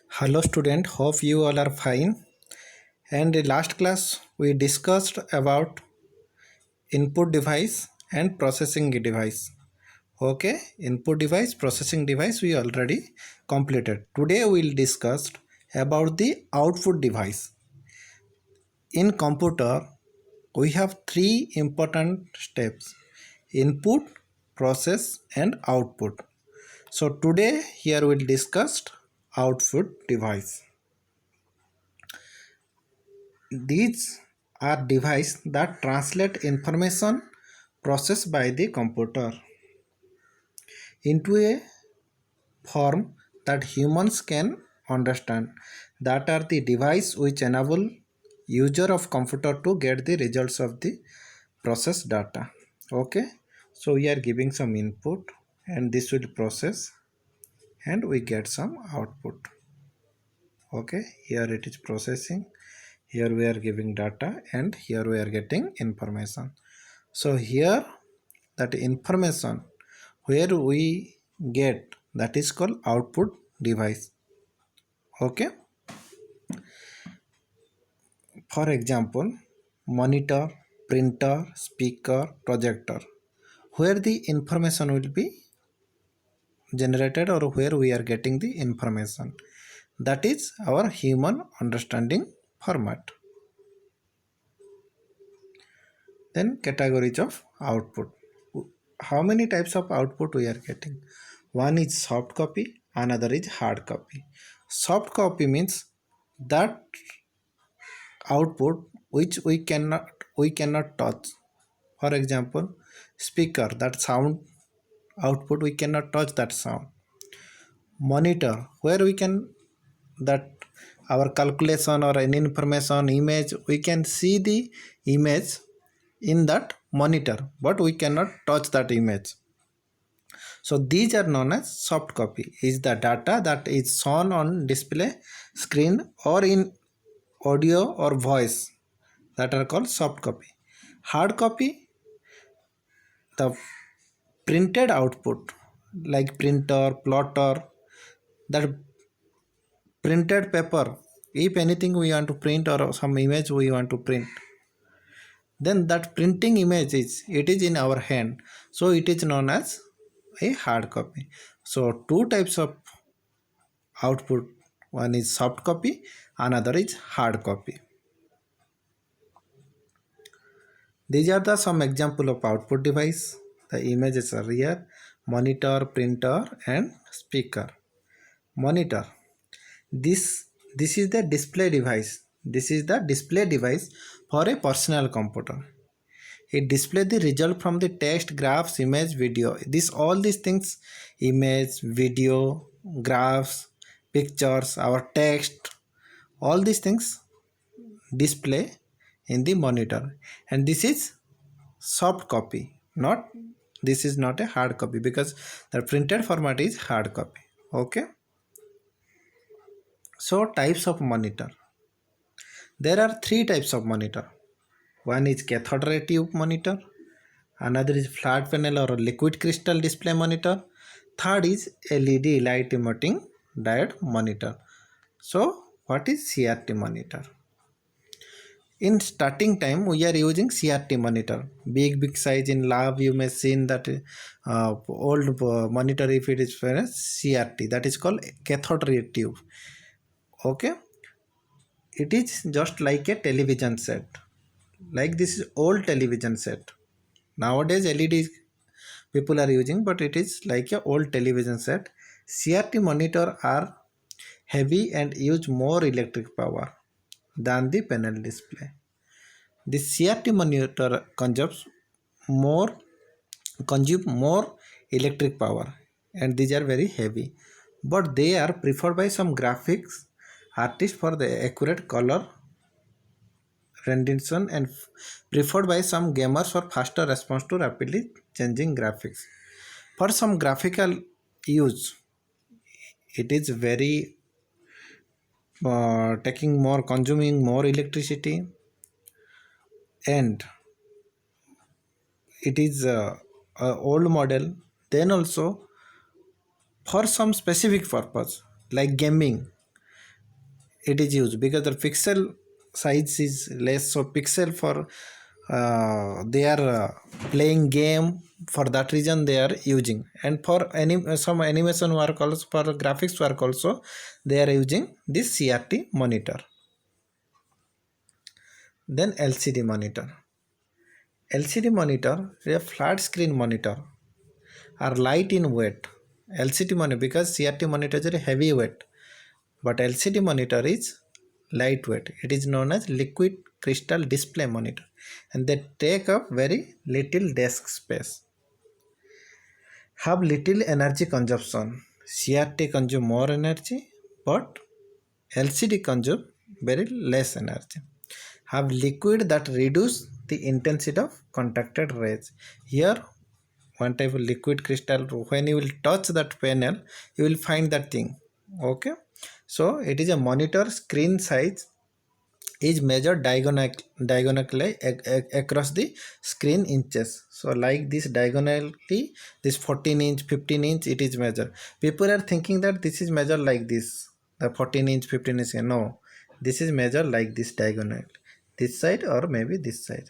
Hello student, hope you all are fine. And in last class we discussed about input device and processing device. Okay, input device, processing device we already completed. Today we will discuss about the output device. In computer we have three important steps: input, process and output. So today here we will discuss output device. These are devices that translate information processed by the computer into a form that humans can understand. That are the device which enable user of computer to get the results of the processed data. Okay, so we are giving some input and this will process and we get some output. Okay, here it is processing, here we are giving data and here we are getting information. So here that information where we get, that is called output device. Okay, for example, monitor, printer, speaker, projector, where the information will be generated or where we are getting the information, that is our human understanding format. Then categories of output. How many types of output we are getting? One is soft copy, another is hard copy. Soft copy means that output which we cannot touch. For example, speaker, that sound output we cannot touch that sound. Monitor, where we can, that our calculation or any information, image, we can see the image in that monitor but we cannot touch that image. So these are known as soft copy, is the data that is shown on display screen or in audio or voice, that are called soft copy. Hard copy, the printed output like printer, plotter, that printed paper, if anything we want to print or some image we want to print, then that printing image is, it is in our hand, so it is known as a hard copy. So two types of output, one is soft copy, another is hard copy. These are the some example of output device. The images are here: monitor, printer and speaker. Monitor, this is the display device. This is the display device for a personal computer. It displays the result from the text, graphs, image, video. This all these things, image, video, graphs, pictures, our text, all these things display in the monitor. And this is soft copy, not, this is not a hard copy because the printed format is hard copy. Okay, so types of monitor. There are three types of monitor. One is cathode ray tube monitor, another is flat panel or liquid crystal display monitor, third is LED light emitting diode monitor. So what is CRT monitor? In starting time we are using CRT monitor, big size. In lab you may seen that old monitor, if it is for a CRT, that is called cathode ray tube. Okay, it is just like a television set, like this is old television set. Nowadays LED people are using, but it is like a old television set. CRT monitor are heavy and use more electric power than the panel display. The CRT monitor more consume more electric power and these are very heavy, but they are preferred by some graphics artists for the accurate color rendition and preferred by some gamers for faster response to rapidly changing graphics. For some graphical use, it is very taking more, consuming more electricity, and it is a old model. Then also for some specific purpose like gaming, it is used because the pixel size is less, so pixel for they are playing game, for that reason they are using. And for some animation work also, for graphics work also, they are using this CRT monitor. Then LCD monitor. LCD monitor is a flat screen monitor, are light in weight. LCD monitor, because CRT monitor is a heavy weight, but LCD monitor is lightweight. It is known as liquid crystal display monitor, and they take up very little desk space. Have little energy consumption. CRT consume more energy, but LCD consume very less energy. Have liquid that reduce the intensity of contacted rays. Here, one type of liquid crystal, when you will touch that panel, you will find that thing. Okay, so it is a monitor screen size is measured diagonally across the screen inches. So like this diagonally, this 14-inch 15-inch it is measured. People are thinking that this is measured like this, the 14-inch 15-inch. No, this is measured like this diagonal, this side or maybe this side,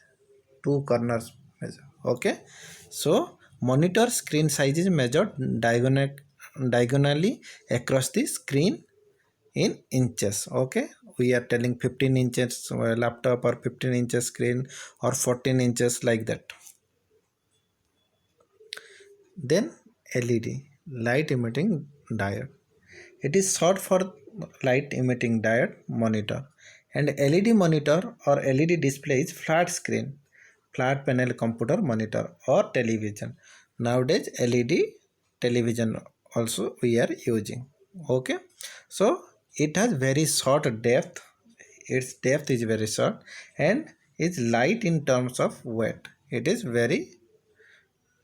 two corners measure. Okay, so monitor screen size is measured diagonally across the screen in inches. Okay, we are telling 15 inches laptop or 15 inches screen or 14 inches, like that. Then LED, light emitting diode. It is short for light emitting diode monitor. And LED monitor or LED display is flat screen, flat panel computer monitor or television. Nowadays LED television also we are using. Okay, so it has very short depth, its depth is very short, and is light in terms of weight. It is very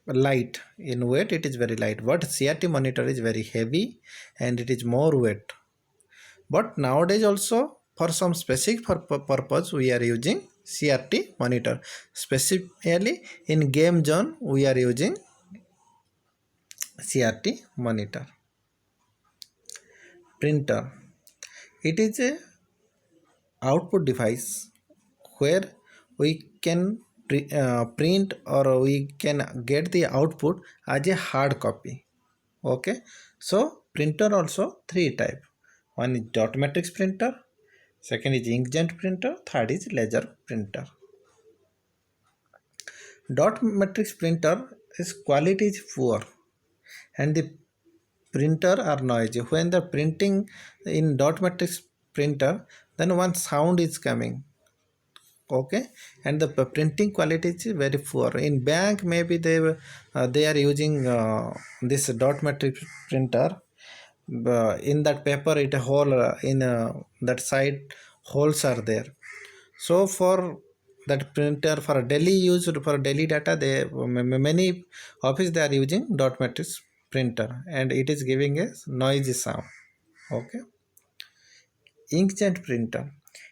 light in weight, it is very light, but CRT monitor is very heavy and it is more weight. But nowadays also, for some specific purpose we are using CRT monitor. Specifically in game zone we are using CRT monitor. Printer, it is a output device where we can print or we can get the output as a hard copy. Okay, so printer also three type. One is dot matrix printer, second is inkjet printer, third is laser printer. Dot matrix printer is quality is poor and the printer are noisy. When the printing in dot matrix printer, then one sound is coming. Okay, and the printing quality is very poor. In bank maybe they are using this dot matrix printer. In that paper it hole in that side holes are there. So for that printer, for daily use, for daily data, they many office they are using dot matrix printer and it is giving a noisy sound. Okay, inkjet printer,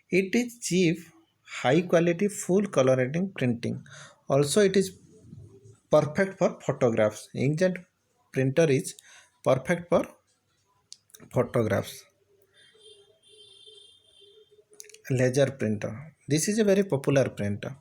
it is cheap, high quality, full color rating printing. Also it is perfect for photographs. Inkjet printer is perfect for photographs. Laser printer, this is a very popular printer.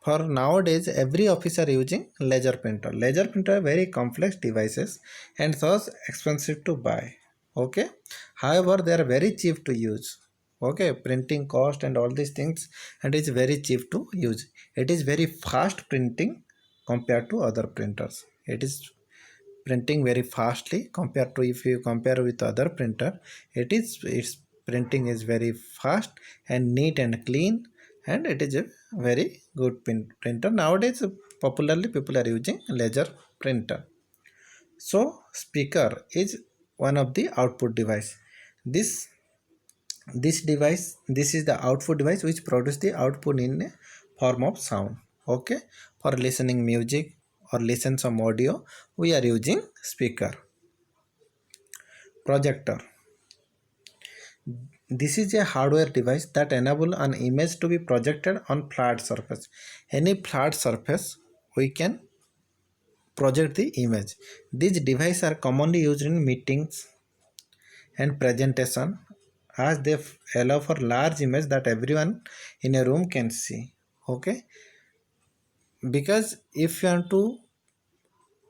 For nowadays every office are using laser printer. Laser printer are very complex devices and thus expensive to buy. Okay, however they are very cheap to use. Okay, printing cost and all these things, and it's very cheap to use. It is very fast printing compared to other printers. It is printing very fastly compared to, if you compare with other printer, its printing is very fast and neat and clean, and it is a very good printer. Nowadays popularly people are using laser printer. So speaker is one of the output device. This device, this is the output device which produce the output in a form of sound. Okay, for listening music or listen some audio we are using speaker. Projector, this is a hardware device that enable an image to be projected on flat surface. Any flat surface we can project the image. These devices are commonly used in meetings and presentation as they allow for large image that everyone in a room can see. Okay, because if you want to,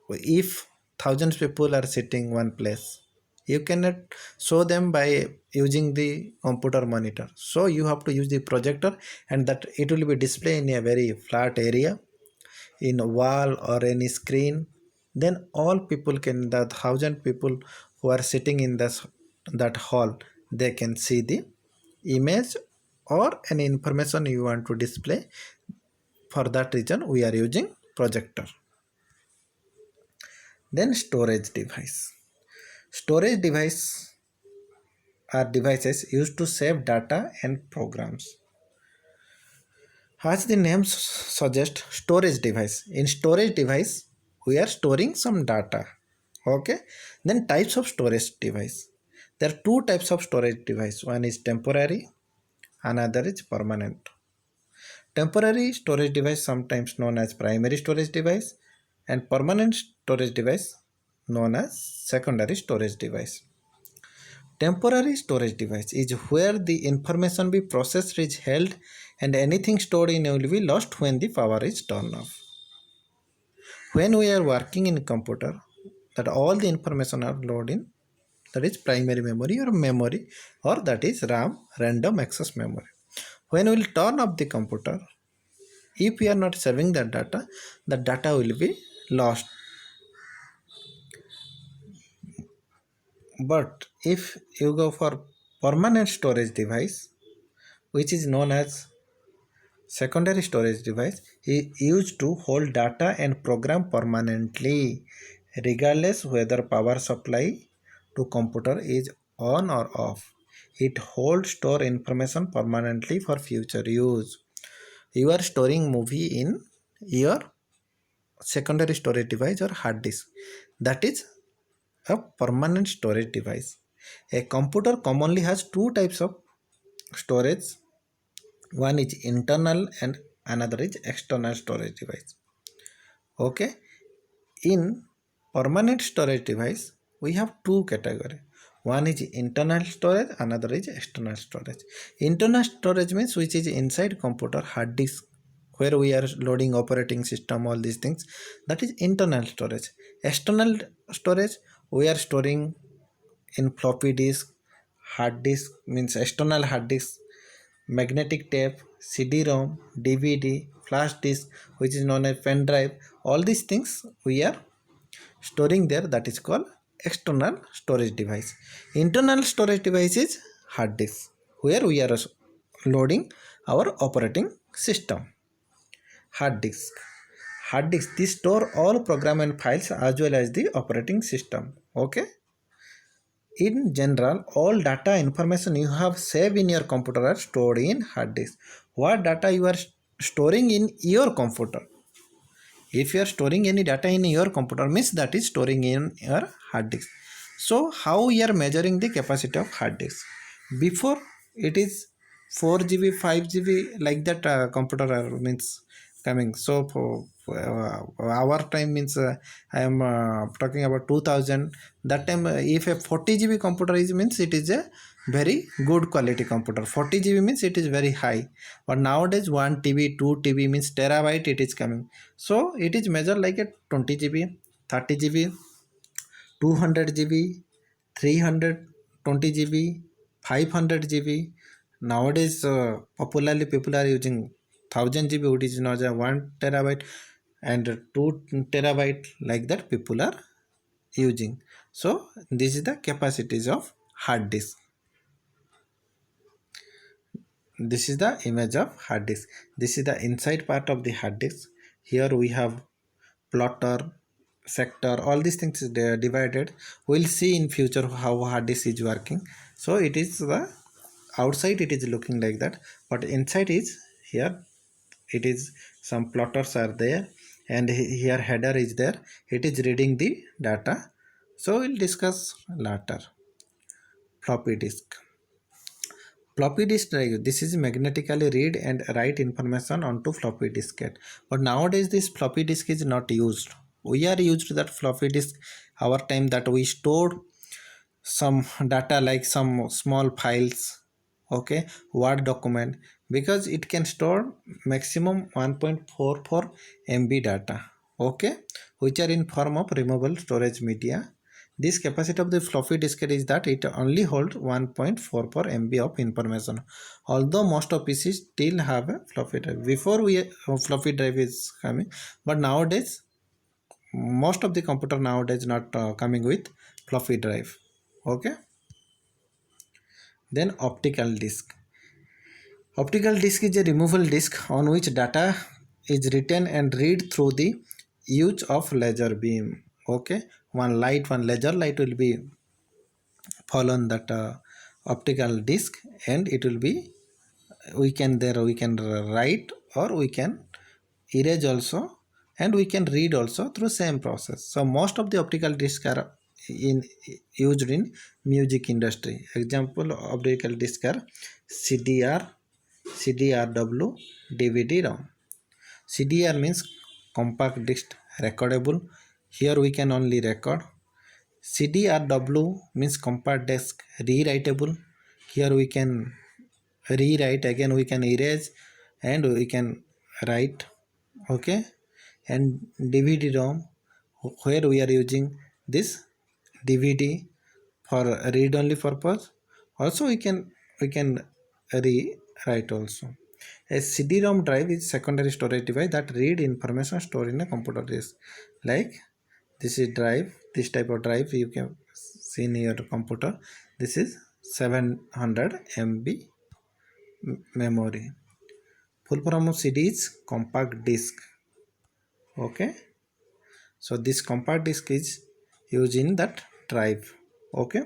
if thousands people are sitting one place, you cannot show them by using the computer monitor, so you have to use the projector, and that it will be displayed in a very flat area, in a wall or any screen. Then all people can, the thousand people who are sitting in this, that hall, they can see the image or any information you want to display. For that reason we are using projector. Then storage device. Storage device are devices used to save data and programs. As the name suggests, storage device. In storage device, we are storing some data. Okay. Then types of storage device. There are two types of storage device. One is temporary, another is permanent. Temporary storage device, sometimes known as primary storage device, and permanent storage device known as secondary storage device. Temporary storage device is where the information be processed is held and anything stored in will be lost when the power is turned off. When we are working in computer, that all the information are loaded in, that is primary memory or that is RAM, random access memory. When we will turn off the computer, if we are not serving that data, the data will be lost. But if you go for permanent storage device, which is known as secondary storage device, is used to hold data and program permanently, regardless whether power supply to computer is on or off. It holds store information permanently for future use. You are storing movie in your secondary storage device or hard disk. That is a permanent storage device. A computer commonly has two types of storage. One is internal and another is external storage device. Okay. In permanent storage device, we have two categories. One is internal storage, another is external storage. Internal storage means which is inside computer hard disk, where we are loading operating system, all these things. That is internal storage. External storage, we are storing in floppy disk, hard disk means external hard disk, magnetic tape, CD-ROM, DVD, flash disk, which is known as pen drive. All these things we are storing there, that is called external storage device. Internal storage device is hard disk, where we are loading our operating system. Hard disk. Hard disk, this store all program and files as well as the operating system. Okay. In general, all data information you have saved in your computer are stored in hard disk. What data you are storing in your computer? If you are storing any data in your computer, means that is storing in your hard disk. So how we are measuring the capacity of hard disk? Before it is 4 GB, 5 GB, like that computer means coming. So for our time means I am talking about 2000. That time if a 40 GB computer is means it is a very good quality computer. 40 GB means it is very high. But nowadays 1 TB, 2 TB means terabyte it is coming. So it is measured like a 20 GB, 30 GB, 200 GB, 320 GB, 500 GB. Nowadays, popularly people are using 1000 GB, which is not a 1 TB and 2 TB, like that people are using. So this is the capacities of hard disk. This is the image of hard disk. This is the inside part of the hard disk. Here we have plotter, sector, all these things is divided. We'll see in future how hard disk is working. So it is the outside, it is looking like that, but inside is here, it is some plotters are there, and here header is there, it is reading the data. So we'll discuss later. Floppy disk. Floppy disk drive, this is magnetically read and write information onto floppy diskette. But nowadays this floppy disk is not used. We are used that floppy disk our time, that we stored some data like some small files okay, Word document, because it can store maximum 1.44 MB data, okay, which are in form of removable storage media. This capacity of the floppy disk is that it only holds 1.44 MB of information. Although most of PCs still have a floppy drive. Before floppy drive is coming, but nowadays most of the computer nowadays not coming with floppy drive. Okay. Then optical disk. Optical disk is a removable disk on which data is written and read through the use of laser beam. Okay, one laser light will be fall on that optical disk, and it will be, we can write or we can erase also, and we can read also through same process. So most of the optical discs are in used in music industry. Example optical disc are CDR, CDRW, DVD ROM. CDR means compact disc recordable. Here we can only record. CDRW means compact disc rewritable. Here we can rewrite, again we can erase, and we can write. Okay. And DVD ROM, where we are using this DVD for read only purpose. Also we can rewrite also. A CD-ROM drive is secondary storage device that read information stored in a computer disk. Like this is drive, this type of drive you can see in your computer. This is 700 MB memory. Full form of CD is compact disc. Okay. So this compact disc is used in that drive. Okay.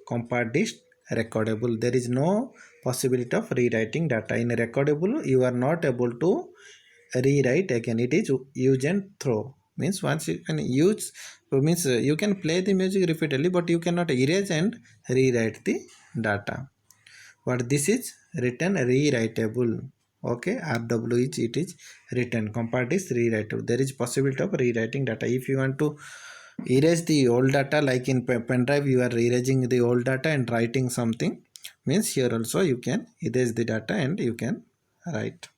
Compact disc recordable. There is no possibility of rewriting data. In a recordable, you are not able to rewrite again. It is use and throw. Means once you can use, means you can play the music repeatedly, but you cannot erase and rewrite the data. But this is written rewritable. Okay, RW is, it is written. Compact is rewritable. There is possibility of rewriting data. If you want to erase the old data, like in pen drive you are erasing the old data and writing something, means here also you can erase the data and you can write.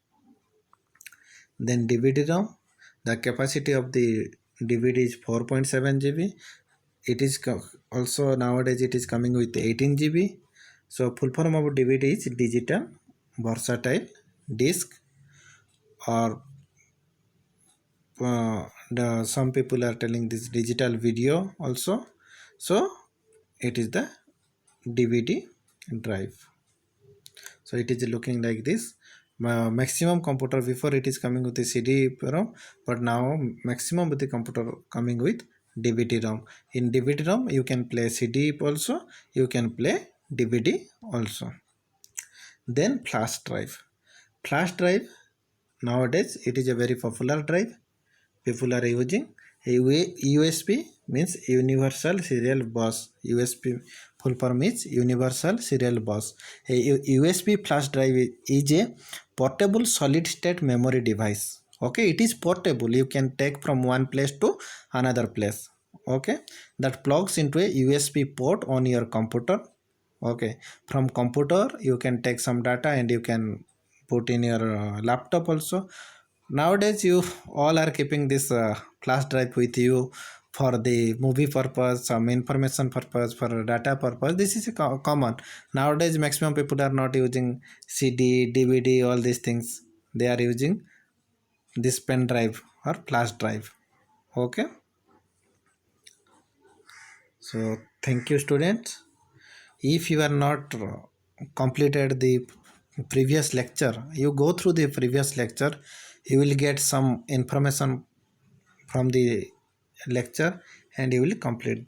Then DVD ROM, the capacity of the DVD is 4.7 GB. It is also nowadays it is coming with 18 GB. So full form of DVD is digital versatile disc, or some people are telling this digital video also. So it is the DVD drive. So it is looking like this. Maximum computer before it is coming with the CD-ROM, but now maximum with the computer coming with DVD-ROM. In DVD-ROM you can play CD also, you can play DVD also. Then flash drive. Flash drive, nowadays it is a very popular drive. People are using USB, means universal serial bus. USB full form is universal serial bus. A USB flash drive is a portable solid state memory device. Okay, it is portable. You can take from one place to another place. Okay, that plugs into a USB port on your computer. Okay, from computer you can take some data and you can put in your laptop also. Nowadays you all are keeping this flash drive with you for the movie purpose, some information purpose, for data purpose. This is a common. Nowadays maximum people are not using CD, DVD, all these things. They are using this pen drive or flash drive. Okay. So thank you students. If you are not completed the previous lecture, you go through the previous lecture, you will get some information from the lecture and you will complete